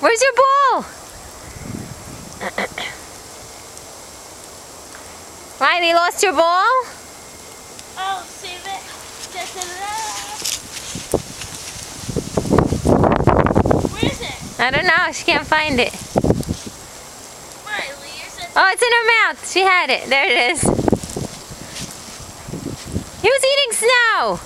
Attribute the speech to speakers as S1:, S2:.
S1: Where's your ball? Riley lost your ball?
S2: Oh, save it. Where is it?
S1: I don't know. She can't find it.
S2: Riley,
S1: Oh, it's in her mouth. She had it. There it is. He was eating snow.